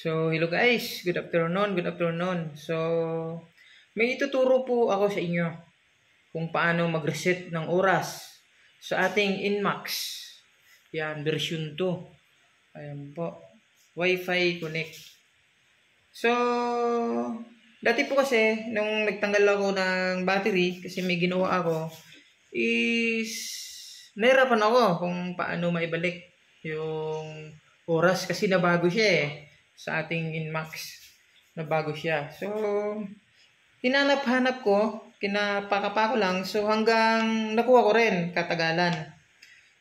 So, hello guys. Good afternoon. Good afternoon. So, may ituturo po ako sa inyo kung paano mag-reset ng oras sa ating Inmax. Yan, version 2. Ayan po. Wi-Fi connect. So, dati po kasi, nung nagtanggal ako ng battery, kasi may ginawa ako, is nahirapan ako kung paano maibalik yung oras kasi nabago siya sa ating Inmax. Nabago siya. So, hinanap-hanap ko, kinapakapa ko lang, so hanggang nakuha ko rin katagalan.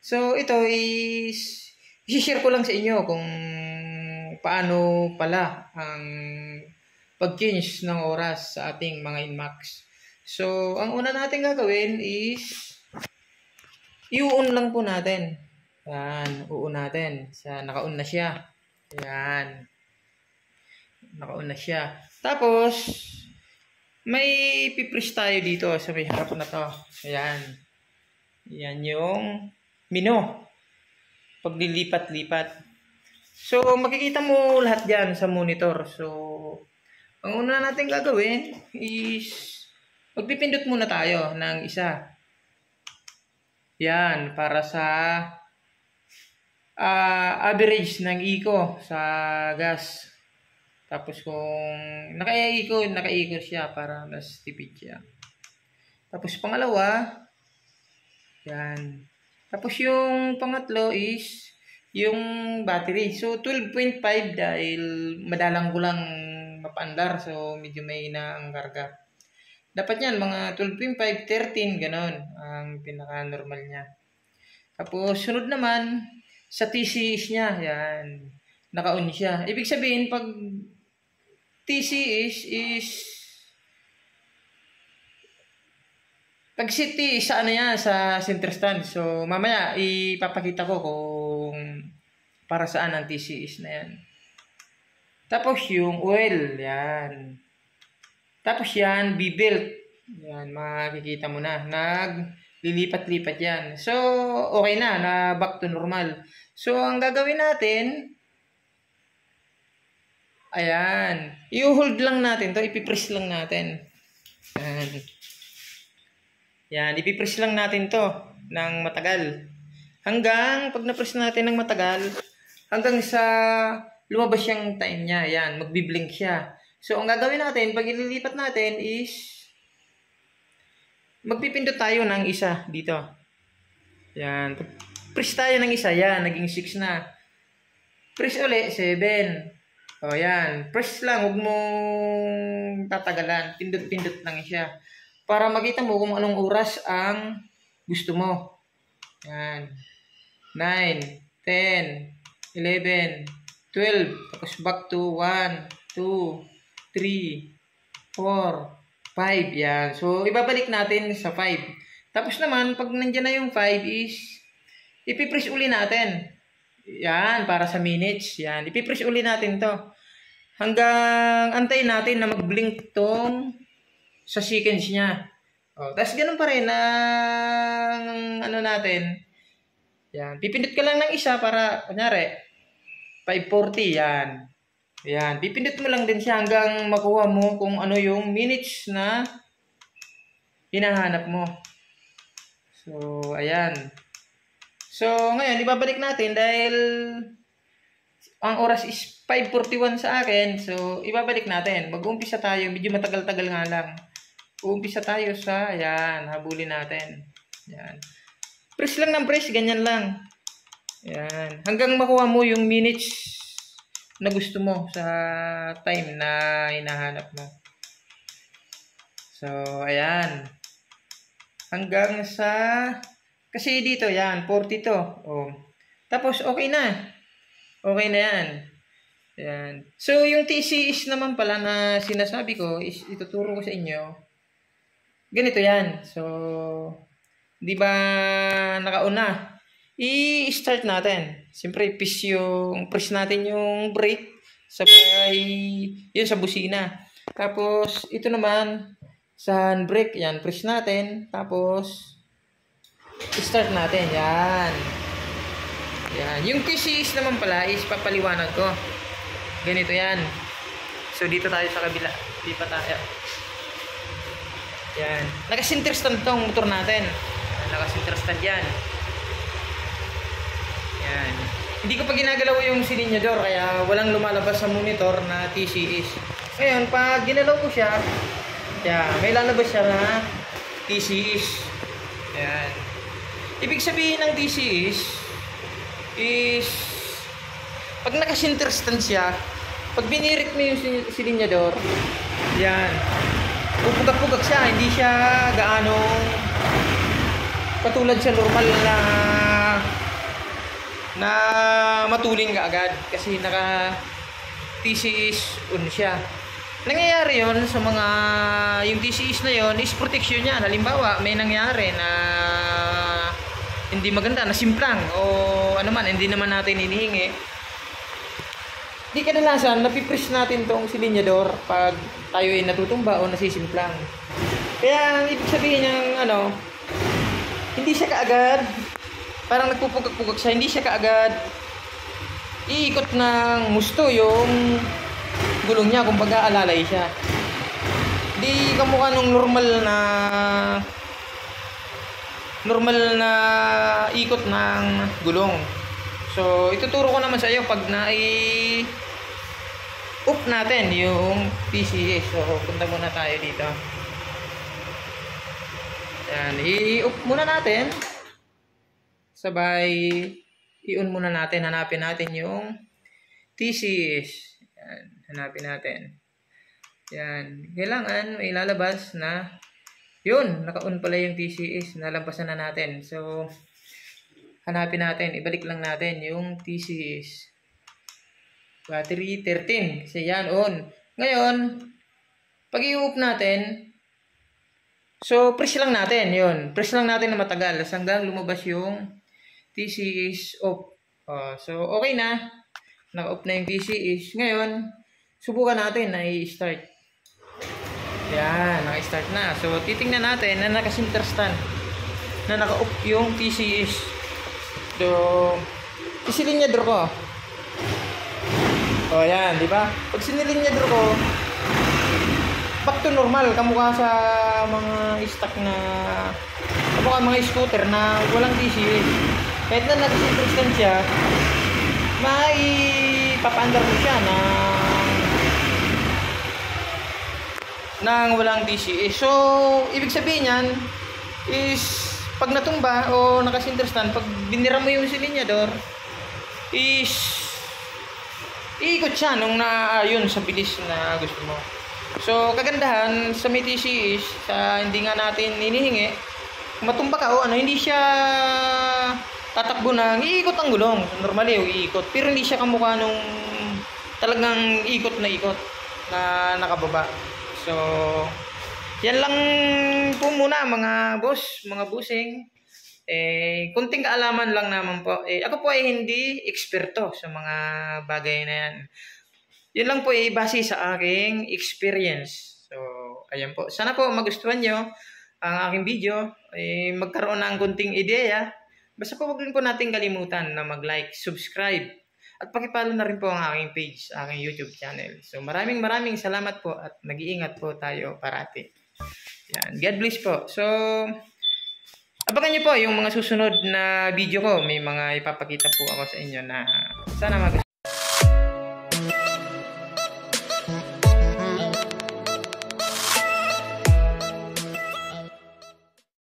So, ito is i-share ko lang sa inyo kung paano pala ang pag-change ng oras sa ating mga Inmax. So, ang una natin gagawin is i-on lang po natin. Yan, uun natin. Naka-on na siya. Yan. Naka-on na siya. Tapos, may pipress tayo dito sa may harap na to. Ayan. Yan yung menu. Paglilipat-lipat. So, makikita mo lahat dyan sa monitor. So, ang una natin gagawin is magpipindot muna tayo ng isa. Yan, para sa average ng eco sa gas. Tapos kung naka-eco siya para mas tipid siya. Tapos pangalawa, yan. Tapos yung pangatlo is yung battery. So 12.5 dahil madalang ko lang mapaandar. So medyo may na ang karga. Dapat yan, mga 12.5, 13, ganon ang pinaka-normal niya. Tapos sunod naman, sa TCS niya, yan, naka-on siya. Ibig sabihin, pag TCS is pag city sa ano yan, sa center stand. So mamaya ipapakita ko kung para saan ang TCS na yan. Tapos yung oil, yan. Tapos yan, B-belt. Yan, makikita mo na. Naglilipat-lipat yan. So, okay na back to normal. So, ang gagawin natin, ayan, i-hold lang natin to, ipipress lang natin. Ayan. Yan, ipipress lang natin to ng matagal. Hanggang, pag na-press natin ng matagal, hanggang sa lumabas yung time niya. Yan, magbiblink siya. So, ang gagawin natin, pag ililipat natin is, magpipindot tayo ng isa dito. Yan. Press tayo ng isa. Yan, naging 6 na. Press ulit, 7. O, yan. Press lang, huwag mong tatagalan. Pindot-pindot lang siya. Para makita mo kung anong oras ang gusto mo. Yan. 9, 10, 11, 12. Tapos back to 1, 2, 3, 4, 5. Yan. So, ibabalik natin sa 5. Tapos naman, pag nandiyan na yung 5 is, ipipress uli natin. Yan, para sa minutes. Yan. Ipipress uli natin to. Hanggang antayin natin na mag-blink tong sa seconds niya. O, tapos ganun pa rin ang ano natin. Yan. Pipindot ka lang ng isa para, kunyari, 540. Yan. Ayan, pipindot mo lang din siya hanggang makuha mo kung ano yung minutes na hinahanap mo. So, ayan. So, ngayon, ibabalik natin dahil ang oras is 5:41 sa akin. So, ibabalik natin. Mag-uumpisa tayo. Medyo matagal-tagal nga lang. Uumpisa tayo sa, ayan, habulin natin. Ayan. Press lang ng press, ganyan lang. Ayan. Hanggang makuha mo yung minutes na gusto mo sa time na hinahanap mo. So, ayan. Hanggang sa, kasi dito, yan, 40 to. Oh. Tapos, okay na. Okay na yan. Ayan. So, yung TCS naman pala na sinasabi ko, is ituturo ko sa inyo. Ganito yan. So, di ba nakauna? I-start natin. Siyempre, press natin yung brake sabay yun sa busina. Tapos, ito naman, sa handbrake, yan, press natin. Tapos, start natin. Yan. Yan. Yung TCS naman pala is papaliwanag ko. Ganito yan. So, dito tayo sa kabila. Di pa tayo. Yan. Naka-center stand tong motor natin. Naka-center stand yan. Yan. Hindi ko pa ginagalaw yung silinyador kaya walang lumalabas sa monitor na TCS. Ngayon, pag ginalaw ko siya, yan, may lalabas siya na TCS. Yan. Ibig sabihin ng TCS is pag naka-center stand siya, pag binirik mo yung silinyador, yan, pupugak-pugak siya, hindi siya gaanong katulad sa normal na matuling ka agad kasi naka TCS on siya. Nangyayari yon sa mga yung TCS na yon is protection niya. Halimbawa may nangyari na hindi maganda, na simplang o ano man, hindi naman natin inihingi, di kadalasan napipress natin tong silinyador pag tayo ay natutumba o nasisimplang. Kaya ang ibig sabihin ng ano, hindi siya kaagad, parang nagpupugak-pugak siya, hindi siya kaagad iikot ng gusto yung gulong niya, kumbaga alalay siya. Di kamukha nung normal na ikot ng gulong. So ituturo ko naman sa iyo pag off natin yung TCS. So punta muna tayo dito. Yan, i-off muna natin. Sabay i-on muna natin, hanapin natin yung TCS. Yan, hanapin natin. Yan, kailangan may lalabas na yun, naka-on pala yung TCS, nalampasan na natin. So hanapin natin, ibalik lang natin yung TCS. Battery 13, kasi yan on. Ngayon, pag i-off natin, so press lang natin, yun. Press lang natin na matagal hanggang lumabas yung TCS off. So okay na. Naka-off na yung TCS. Ngayon, subukan natin na i-start. Yan, naka-start na. So titingnan natin na naka-center stand na naka-off yung TCS. So isilinyador ko. O yan, di ba? Pag sinilinyador ko, back to normal, kamukha sa mga stock na kamukha mga scooter na walang TCS. Kahit na nag-center stand siya, may papaandar mo siya nang walang TCS. So ibig sabihin yan is pag natumba o naka-center stand, pag binira mo yung silinyador is iikot siya nung yun sa bilis na gusto mo. So kagandahan sa may TCS, sa hindi nga natin inihingi, matumba ka o ano, hindi siya tatakbo na iikot ang gulong. Normally iikot, pero hindi siya kamukha nung talagang ikot na nakababa. So yan lang po muna mga boss, mga busing. Kunting kaalaman lang naman po. Ako po ay hindi eksperto sa mga bagay na yan. Yun lang po ay base sa aking experience. So ayan po, sana po magustuhan nyo ang aking video. Magkaroon ng kunting ideya. Basta po wag rin po natin kalimutan na mag-like, subscribe, at pakipollow na rin po ang aking page, aking YouTube channel. So maraming salamat po at mag-iingat po tayo parati. Yan, God bless po. So abangan niyo po yung mga susunod na video ko. May mga ipapakita po ako sa inyo na sana